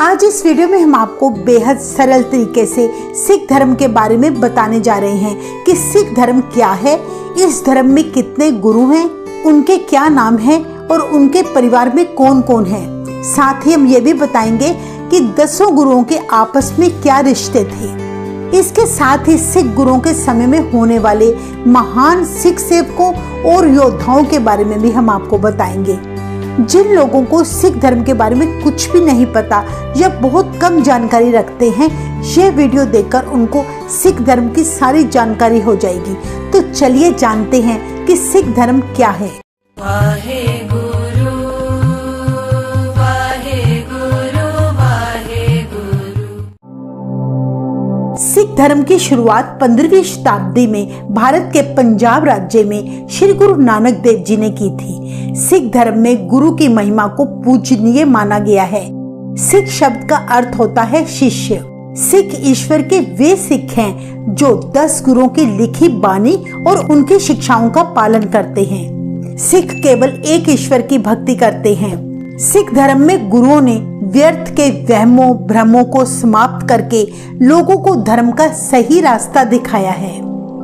आज इस वीडियो में हम आपको बेहद सरल तरीके से सिख धर्म के बारे में बताने जा रहे हैं कि सिख धर्म क्या है, इस धर्म में कितने गुरु हैं, उनके क्या नाम हैं और उनके परिवार में कौन कौन है। साथ ही हम ये भी बताएंगे कि 10 गुरुओं के आपस में क्या रिश्ते थे। इसके साथ ही सिख गुरुओं के समय में होने वाले महान सिख सेवकों और योद्धाओं के बारे में भी हम आपको बताएंगे। जिन लोगों को सिख धर्म के बारे में कुछ भी नहीं पता या बहुत कम जानकारी रखते हैं, ये वीडियो देखकर उनको सिख धर्म की सारी जानकारी हो जाएगी। तो चलिए जानते हैं कि सिख धर्म क्या है। सिख धर्म की शुरुआत 15वीं शताब्दी में भारत के पंजाब राज्य में श्री गुरु नानक देव जी ने की थी। सिख धर्म में गुरु की महिमा को पूजनीय माना गया है। सिख शब्द का अर्थ होता है शिष्य। सिख ईश्वर के वे सिख हैं जो 10 गुरुओं की लिखी बानी और उनकी शिक्षाओं का पालन करते हैं। सिख केवल एक ईश्वर की भक्ति करते हैं। सिख धर्म में गुरुओं ने व्यर्थ के वहमों भ्रमों को समाप्त करके लोगों को धर्म का सही रास्ता दिखाया है।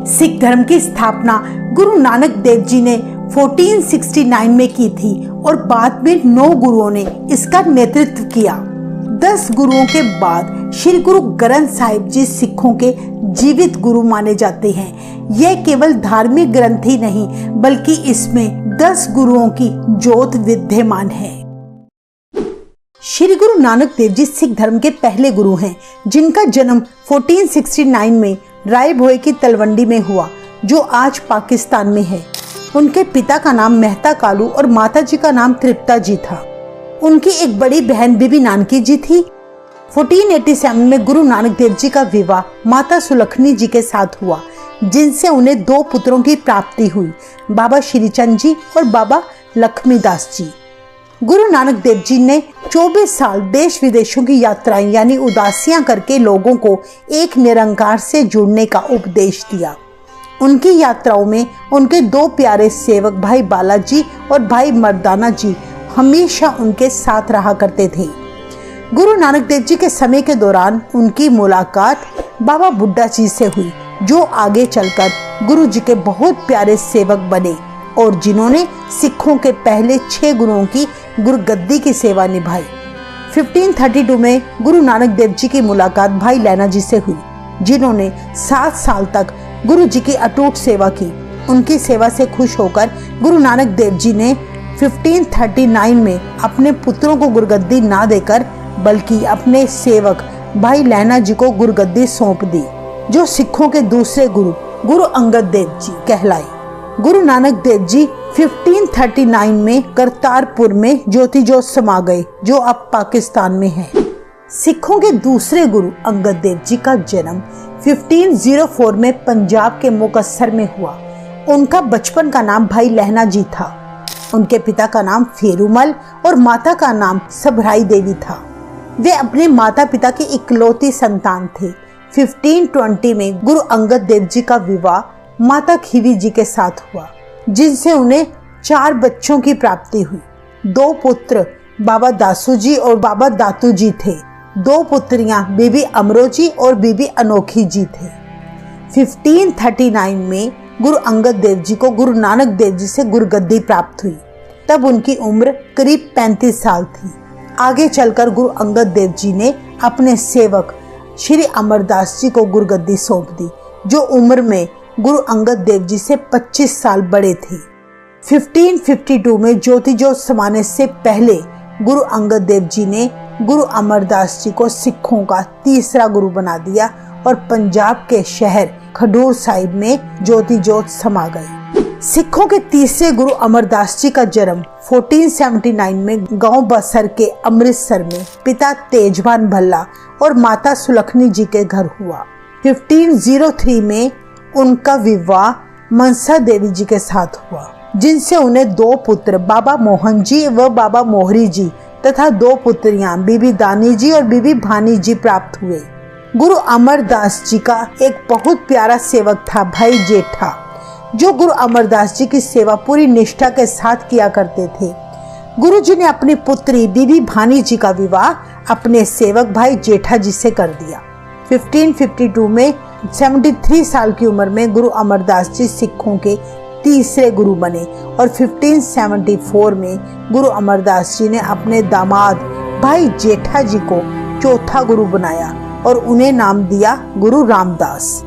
सिख धर्म की स्थापना गुरु नानक देव जी ने 1469 में की थी और बाद में 9 गुरुओं ने इसका नेतृत्व किया। 10 गुरुओं के बाद श्री गुरु ग्रंथ साहिब जी सिखों के जीवित गुरु माने जाते हैं। यह केवल धार्मिक ग्रंथ ही नहीं बल्कि इसमें 10 गुरुओं की ज्योत विद्यमान है। श्री गुरु नानक देव जी सिख धर्म के पहले गुरु हैं, जिनका जन्म 1469 में राय भोई की तलवंडी में हुआ, जो आज पाकिस्तान में है। उनके पिता का नाम मेहता कालू और माता जी का नाम तृप्ता जी था। उनकी एक बड़ी बहन बीबी नानकी जी थी। 1487 में गुरु नानक देव जी का विवाह माता सुलखनी जी के साथ हुआ, जिनसे उन्हें 2 पुत्रों की प्राप्ति हुई, बाबा श्रीचंद जी और बाबा लक्ष्मीदास जी। गुरु नानक देव जी ने 24 साल देश विदेशों की यात्राएं यानी उदासियां करके लोगों को एक निरंकार से जुड़ने का उपदेश दिया। उनकी यात्राओं में उनके 2 प्यारे सेवक भाई बालाजी और भाई मर्दाना जी हमेशा उनके साथ रहा करते थे। गुरु नानक देव जी के समय के दौरान उनकी मुलाकात बाबा बुड्ढा जी से हुई, जो आगे चलकर गुरु जी के बहुत प्यारे सेवक बने और जिन्होंने सिखों के पहले 6 गुरुओं की गुरुगद्दी की सेवा निभाई। 1532 में गुरु नानक देव जी की मुलाकात भाई लैना जी से हुई, जिन्होंने 7 साल तक गुरु जी की अटूट सेवा की। उनकी सेवा से खुश होकर गुरु नानक देव जी ने 1539 में अपने पुत्रों को गुरुगद्दी ना देकर बल्कि अपने सेवक भाई लैना जी को गुरुगद्दी सौंप दी, जो सिखों के दूसरे गुरु गुरु अंगद देव जी कहलाए। गुरु नानक देव जी 1539 में करतारपुर में ज्योति ज्योत समा गए, जो अब पाकिस्तान में है। सिखों के दूसरे गुरु अंगद देव जी का जन्म 1504 में पंजाब के मुकस्सर में हुआ। उनका बचपन का नाम भाई लहना जी था। उनके पिता का नाम फेरूमल और माता का नाम सबराई देवी था। वे अपने माता पिता की इकलौती संतान थे। 1520 में गुरु अंगद देव जी का विवाह माता खीवी जी के साथ हुआ, जिनसे उन्हें 4 बच्चों की प्राप्ति हुई। 2 पुत्र बाबा दासू जी और बाबा दातू जी थे। 2 पुत्रियां बीबी अमरो जी और बीबी अनोखी जी थे। 1539 में गुरु अंगद देव जी को गुरु नानक देव जी से गुरुगद्दी प्राप्त हुई। तब उनकी उम्र करीब 35 साल थी। आगे चलकर गुरु अंगद देव जी ने अपने सेवक श्री अमरदास जी को गुरुगद्दी सौंप दी, जो उम्र में गुरु अंगद देव जी से 25 साल बड़े थे। 1552 में ज्योति ज्योत समाने से पहले गुरु अंगद देव जी ने गुरु अमरदास जी को सिखों का तीसरा गुरु बना दिया और पंजाब के शहर खडूर साहिब में ज्योति ज्योत समा गए। सिखों के तीसरे गुरु अमरदास जी का जन्म 1479 में गांव बसर के अमृतसर में पिता तेजभान भल्ला और माता सुलखनी जी के घर हुआ। 1503 में उनका विवाह मनसा देवी जी के साथ हुआ, जिनसे उन्हें 2 पुत्र बाबा मोहन जी व बाबा मोहरी जी तथा 2 पुत्रियां बीबी दानी जी और बीबी भानी जी प्राप्त हुए। गुरु अमरदास जी का एक बहुत प्यारा सेवक था भाई जेठा, जो गुरु अमरदास जी की सेवा पूरी निष्ठा के साथ किया करते थे। गुरु जी ने अपनी पुत्री बीबी भानी जी का विवाह अपने सेवक भाई जेठा जी से कर दिया। 1552 में 73 साल की उम्र में गुरु अमरदास जी सिखों के तीसरे गुरु बने और 1574 में गुरु अमरदास जी ने अपने दामाद भाई जेठा जी को चौथा गुरु बनाया और उन्हें नाम दिया गुरु रामदास।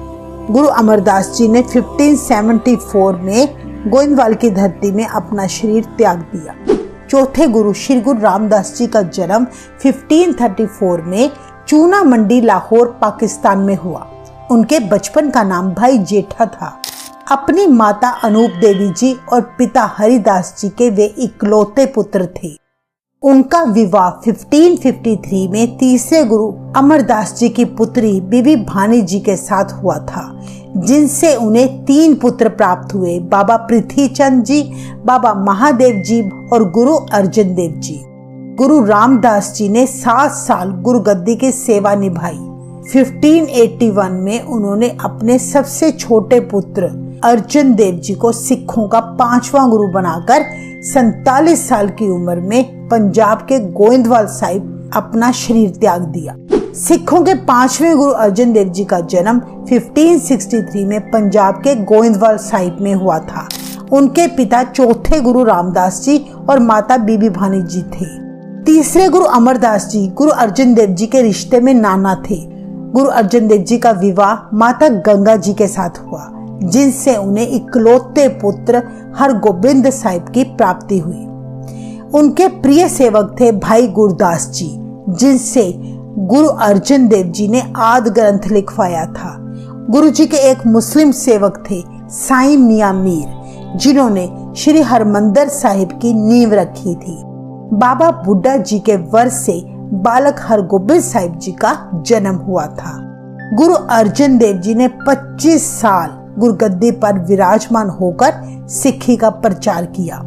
गुरु अमरदास जी ने 1574 में गोइंदवाल की धरती में अपना शरीर त्याग दिया। चौथे गुरु श्री गुरु रामदास जी का जन्म 1534 में चूना मंडी लाहौर पाकिस्तान में हुआ। उनके बचपन का नाम भाई जेठा था। अपनी माता अनूप देवी जी और पिता हरिदास जी के वे इकलौते पुत्र थे। उनका विवाह 1553 में तीसरे गुरु अमरदास जी की पुत्री बीबी भानी जी के साथ हुआ था, जिनसे उन्हें 3 पुत्र प्राप्त हुए, बाबा पृथ्वीचंद जी, बाबा महादेव जी और गुरु अर्जन देव जी। गुरु रामदास जी ने 7 साल गुरुगद्दी की सेवा निभाई। 1581 में उन्होंने अपने सबसे छोटे पुत्र अर्जन देव जी को सिखों का 5वां गुरु बनाकर 47 साल की उम्र में पंजाब के गोइंदवाल साहिब अपना शरीर त्याग दिया। सिखों के 5वें गुरु अर्जन देव जी का जन्म 1563 में पंजाब के गोइंदवाल साहिब में हुआ था। उनके पिता चौथे गुरु रामदास जी और माता बीबी भानी जी थे। तीसरे गुरु अमरदास जी गुरु अर्जन देव जी के रिश्ते में नाना थे। गुरु अर्जन देव जी का विवाह माता गंगा जी के साथ हुआ, जिनसे उन्हें इकलौते पुत्र हरगोबिंद साहिब की प्राप्ति हुई। उनके प्रिय सेवक थे भाई गुरदास जी, जिनसे गुरु अर्जन देव जी ने आदि ग्रंथ लिखवाया था। गुरु जी के एक मुस्लिम सेवक थे साईं मियां मीर, जिन्होंने श्री हरमंदिर साहिब की नींव रखी थी। बाबा बुड्ढा जी के वर से बालक हरगोबिंद साहिब जी का जन्म हुआ था। गुरु अर्जन देव जी ने 25 साल गुरुगद्दी पर विराजमान होकर सिक्खी का प्रचार किया।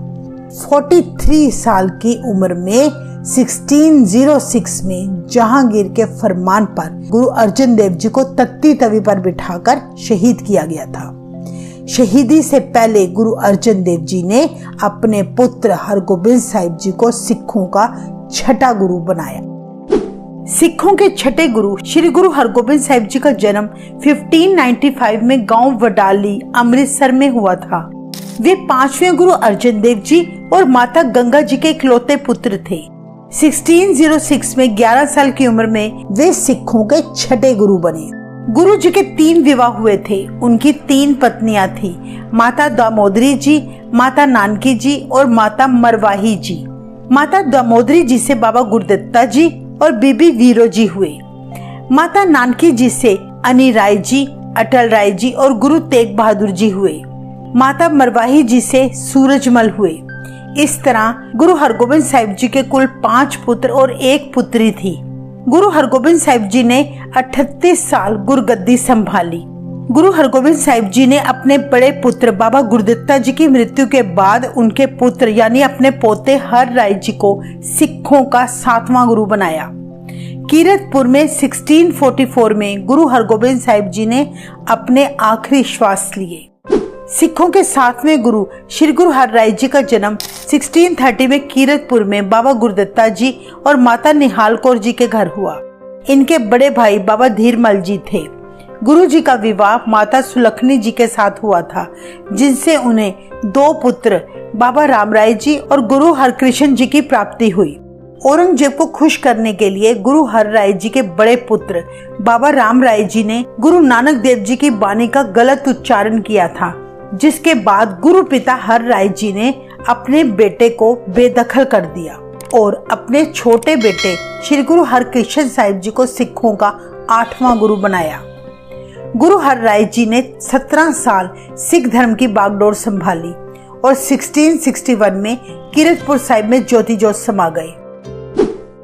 43 साल की उम्र में 1606 में जहांगीर के फरमान पर गुरु अर्जन देव जी को तख्ती तवी पर बिठाकर शहीद किया गया था। शहीदी से पहले गुरु अर्जन देव जी ने अपने पुत्र हरगोबिंद साहिब जी को सिखों का 6ठा गुरु बनाया। सिखों के 6ठे गुरु श्री गुरु हरगोबिंद साहिब जी का जन्म 1595 में गांव वडाली अमृतसर में हुआ था। वे 5वें गुरु अर्जन देव जी और माता गंगा जी के इकलौते पुत्र थे। 1606 में 11 साल की उम्र में वे सिखों के 6ठे गुरु बने। गुरु जी के 3 विवाह हुए थे। उनकी 3 पत्नियां थी, माता दामोदरी जी, माता नानकी जी और माता मरवाही जी। माता दामोदरी जी से बाबा गुरदत्ता जी और बीबी वीरो जी हुए। माता नानकी जी से अनी राय जी, अटल राय जी और गुरु तेग बहादुर जी हुए। माता मरवाही जी से सूरजमल हुए। इस तरह गुरु हरगोबिंद साहिब जी के कुल 5 पुत्र और 1 पुत्री थी। गुरु हरगोबिंद साहिब जी ने 38 साल गुरुगद्दी संभाली। गुरु हरगोबिंद साहिब जी ने अपने बड़े पुत्र बाबा गुरदत्ता जी की मृत्यु के बाद उनके पुत्र यानी अपने पोते हर राय जी को सिखों का 7वां गुरु बनाया। कीरतपुर में 1644 में गुरु हरगोबिंद साहिब जी ने अपने आखिरी श्वास लिए। सिखों के 7वें गुरु श्री गुरु हर राय जी का जन्म 1630 में कीरतपुर में बाबा गुरदत्ता जी और माता निहाल कौर जी के घर हुआ। इनके बड़े भाई बाबा धीरमल जी थे। गुरु जी का विवाह माता सुलखनी जी के साथ हुआ था, जिनसे उन्हें 2 पुत्र बाबा रामराय जी और गुरु हरकृष्ण जी की प्राप्ति हुई। औरंगजेब को खुश करने के लिए गुरु हर राय जी के बड़े पुत्र बाबा रामराय जी ने गुरु नानक देव जी की बानी का गलत उच्चारण किया था, जिसके बाद गुरु पिता हर राय जी ने अपने बेटे को बेदखल कर दिया और अपने छोटे बेटे श्री गुरु हरकृष्ण साहिब जी को सिखों का 8वां गुरु बनाया। गुरु हर राय जी ने 17 साल सिख धर्म की बागडोर संभाली और 1661 में कीरतपुर साहिब में ज्योति जोत समा गए।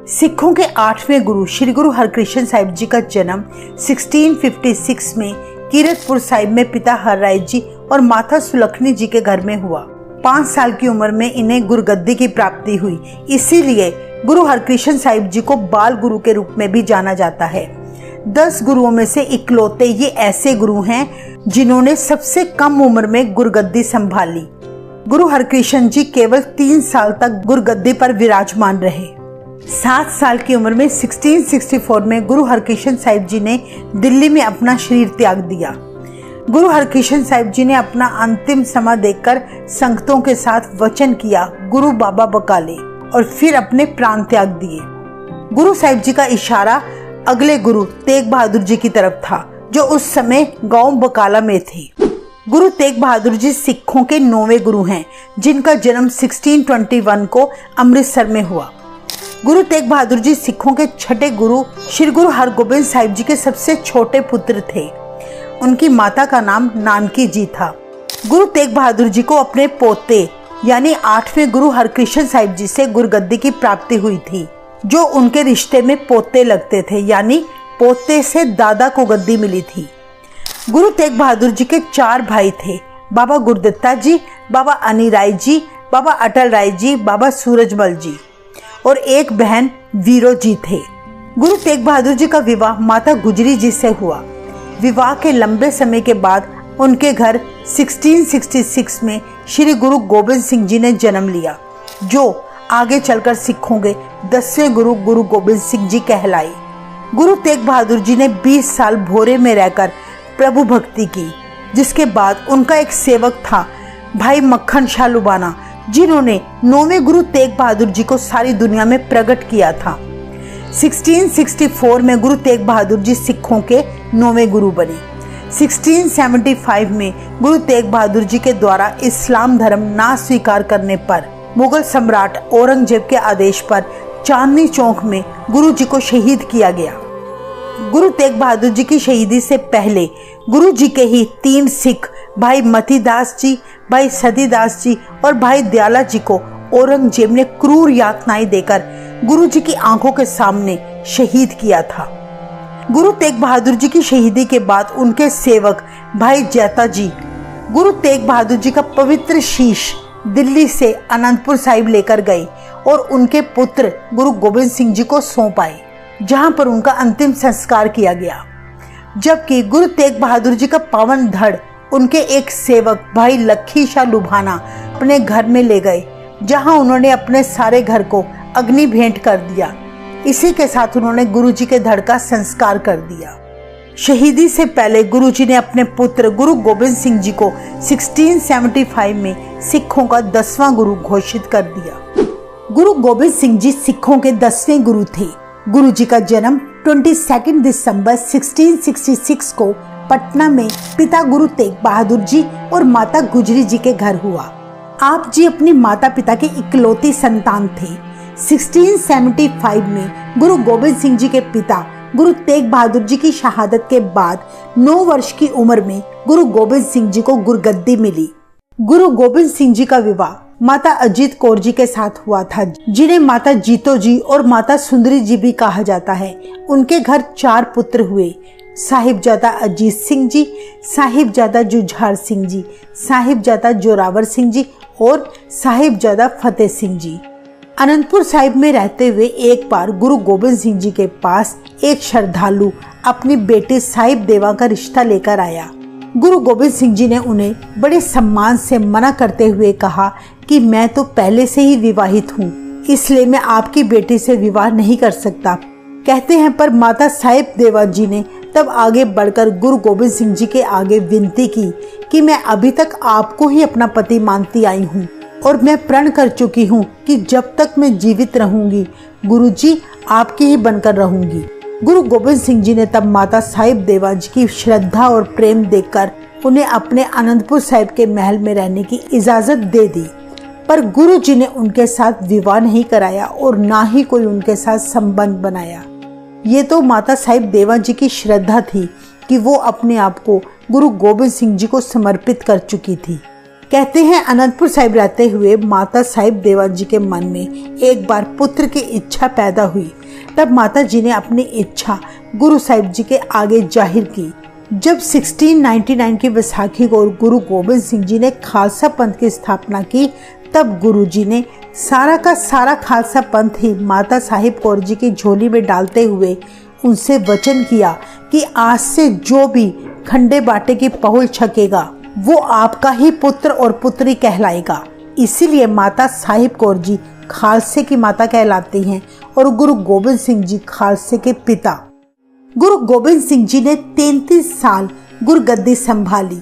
सिखों के 8वें गुरु श्री गुरु हरकृष्ण साहिब जी का जन्म 1656 में कीरतपुर साहिब में पिता हर राय जी और माता सुलखनी जी के घर में हुआ। 5 साल की उम्र में इन्हें गुरुगद्दी की प्राप्ति हुई, इसीलिए गुरु हरकृष्ण साहिब जी को बाल गुरु के रूप में भी जाना जाता है। 10 गुरुओं में से इकलौते ये ऐसे गुरु हैं जिन्होंने सबसे कम उम्र में गुरुगद्दी संभाली। गुरु हरकृष्ण जी केवल 3 साल तक गुरुगद्दी पर विराजमान रहे। 7 साल की उम्र में 1664 में गुरु हरकृष्ण साहिब जी ने दिल्ली में अपना शरीर त्याग दिया। गुरु हरकृष्ण साहिब जी ने अपना अंतिम समय देखकर संगतों के साथ वचन किया गुरु बाबा बकाले और फिर अपने प्राण त्याग दिए। गुरु साहिब जी का इशारा अगले गुरु तेग बहादुर जी की तरफ था, जो उस समय गांव बकाला में थे। गुरु तेग बहादुर जी सिखों के 9वें गुरु हैं, जिनका जन्म 1621 को अमृतसर में हुआ। गुरु तेग बहादुर जी सिखों के 6ठे गुरु श्री गुरु हरगोबिंद साहिब जी के सबसे छोटे पुत्र थे। उनकी माता का नाम नानकी जी था। गुरु तेग बहादुर जी को अपने पोते यानी 8वें गुरु हरकृष्ण साहिब जी से गुरुगद्दी की प्राप्ति हुई थी, जो उनके रिश्ते में पोते लगते थे, यानी पोते से दादा को गद्दी मिली थी। गुरु तेग बहादुर जी के 4 भाई थे, बाबा गुरुदत्ता जी, बाबा अनिराय जी, बाबा अटल राय जी, बाबा सूरजमल जी और एक बहन वीरो जी थे। गुरु तेग बहादुर जी का विवाह माता गुजरी जी से हुआ। विवाह के लंबे समय के बाद उनके घर 1666 में श्री गुरु गोबिंद सिंह जी ने जन्म लिया, जो आगे चलकर सिखों के 10वें गुरु गुरु गोबिंद सिंह जी कहलाए। गुरु तेग बहादुर जी ने 20 साल भोरे में रहकर प्रभु भक्ति की, जिसके बाद उनका एक सेवक था भाई मक्खन शाह लुबाना, जिन्होंने 9वें गुरु तेग बहादुर जी को सारी दुनिया में प्रकट किया था। 1664 में गुरु तेग बहादुर जी सिखों के 9वें गुरु बने। 1675 में गुरु तेग बहादुर जी के द्वारा इस्लाम धर्म ना स्वीकार करने पर मुगल सम्राट औरंगजेब के आदेश पर चांदनी चौक में गुरु जी को शहीद किया गया। गुरु तेग बहादुर जी की शहीदी से पहले गुरु जी के ही 3 सिख भाई मतीदास जी, भाई सतीदास जी और भाई दयाला जी को औरंगजेब ने क्रूर यातनाएं देकर गुरु जी की आंखों के सामने शहीद किया था। गुरु तेग बहादुर जी की शहीदी के बाद उनके सेवक भाई जैता जी गुरु तेग बहादुर जी का पवित्र शीश दिल्ली से अनंतपुर साहिब लेकर गए और उनके पुत्र गुरु गोबिंद सिंह जी को सौंप आए, जहां पर उनका अंतिम संस्कार किया गया। जबकि गुरु तेग बहादुर जी का पावन धड़ उनके एक सेवक भाई लखी शाह लुभाना अपने घर में ले गए, जहां उन्होंने अपने सारे घर को अग्नि भेंट कर दिया। इसी के साथ उन्होंने गुरु जी के धड़ का संस्कार कर दिया। शहीदी से पहले गुरु जी ने अपने पुत्र गुरु गोबिंद सिंह जी को 1675 में सिखों का 10वां गुरु घोषित कर दिया। गुरु गोबिंद सिंह जी सिखों के 10वें गुरु थे। गुरु जी का जन्म 22 दिसंबर 1666 को पटना में पिता गुरु तेग बहादुर जी और माता गुजरी जी के घर हुआ। आप जी अपनी माता पिता के इकलौती संतान थे। 1675 में गुरु गोबिंद सिंह जी के पिता गुरु तेग बहादुर जी की शहादत के बाद 9 वर्ष की उम्र में गुरु गोबिंद सिंह जी को गुरुगद्दी मिली। गुरु गोबिंद सिंह जी का विवाह माता अजीत कौर जी के साथ हुआ था, जिन्हें माता जीतो जी और माता सुंदरी जी भी कहा जाता है। उनके घर 4 पुत्र हुए, साहिबजादा अजीत सिंह जी, साहिबजादा जुझार सिंह जी, साहिबजादा जोरावर सिंह जी और साहिबजादा फतेह सिंह जी। अनंतपुर साहिब में रहते हुए एक बार गुरु गोबिंद सिंह जी के पास एक श्रद्धालु अपनी बेटी साहिब देवा का रिश्ता लेकर आया। गुरु गोबिंद सिंह जी ने उन्हें बड़े सम्मान से मना करते हुए कहा कि मैं तो पहले से ही विवाहित हूँ, इसलिए मैं आपकी बेटी से विवाह नहीं कर सकता। कहते हैं पर माता साहिब देवा जी ने तब आगे बढ़कर गुरु गोबिंद सिंह जी के आगे विनती की कि मैं अभी तक आपको ही अपना पति मानती आई हूँ और मैं प्रण कर चुकी हूँ कि जब तक मैं जीवित रहूंगी गुरु जी आपकी ही बनकर रहूंगी। गुरु गोबिंद सिंह जी ने तब माता साहिब देवा जी की श्रद्धा और प्रेम देखकर उन्हें अपने अनंतपुर साहिब के महल में रहने की इजाजत दे दी, पर गुरु जी ने उनके साथ विवाह नहीं कराया और ना ही कोई उनके साथ संबंध बनाया। ये तो माता साहिब देवा जी की श्रद्धा थी कि वो अपने आप को गुरु गोबिंद सिंह जी को समर्पित कर चुकी थी। कहते हैं अनंतपुर साहिब रहते हुए माता साहिब देवा जी के मन में एक बार पुत्र की इच्छा पैदा हुई। तब माता जी ने अपनी इच्छा गुरु साहिब जी के आगे जाहिर की। जब 1699 की वैसाखी को गुरु गोबिंद सिंह जी ने खालसा पंथ की स्थापना की, तब गुरु जी ने सारा का सारा खालसा पंथ ही माता साहिब कौर जी की झोली में डालते हुए उनसे वचन किया कि आज से जो भी खंडे बाटे की पहुल छकेगा वो आपका ही पुत्र और पुत्री कहलाएगा। इसीलिए माता साहिब कौर जी खालसे की माता कहलाती हैं और गुरु गोबिंद सिंह जी खालसे के पिता। गुरु गोबिंद सिंह जी ने 33 साल गुरगद्दी संभाली।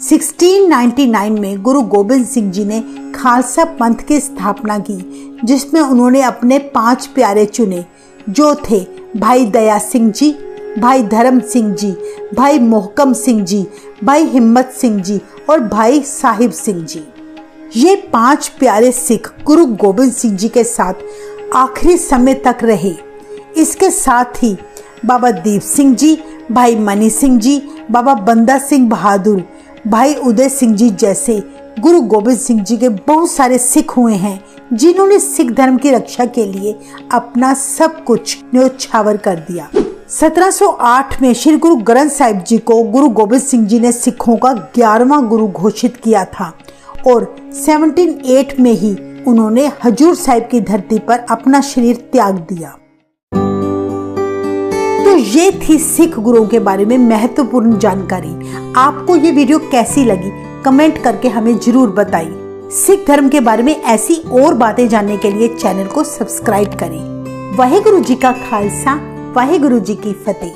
1699 में गुरु गोबिंद सिंह जी ने खालसा पंथ की स्थापना की, जिसमें उन्होंने अपने 5 प्यारे चुने, जो थे भाई दया सिंह जी, भाई धर्म सिंह जी, भाई मोहकम सिंह जी, भाई हिम्मत सिंह जी और भाई साहिब सिंह जी। ये 5 प्यारे सिख गुरु गोबिंद सिंह जी के साथ आखिरी समय तक रहे। इसके साथ ही बाबा दीप सिंह जी, भाई मनी सिंह जी, बाबा बंदा सिंह बहादुर, भाई उदय सिंह जी जैसे गुरु गोबिंद सिंह जी के बहुत सारे सिख हुए हैं, जिन्होंने सिख धर्म की रक्षा के लिए अपना सब कुछ न्योछावर कर दिया। 1708 में श्री गुरु ग्रंथ साहिब जी को गुरु गोबिंद सिंह जी ने सिखों का 11वां गुरु घोषित किया था और 1708 में ही उन्होंने हजूर साहिब की धरती पर अपना शरीर त्याग दिया। तो ये थी सिख गुरुओं के बारे में महत्वपूर्ण जानकारी। आपको ये वीडियो कैसी लगी कमेंट करके हमें जरूर बताइए। सिख धर्म के बारे में ऐसी और बातें जानने के लिए चैनल को सब्सक्राइब करें। वाहेगुरु जी का खालसा, वाहेगुरु जी की फतेह।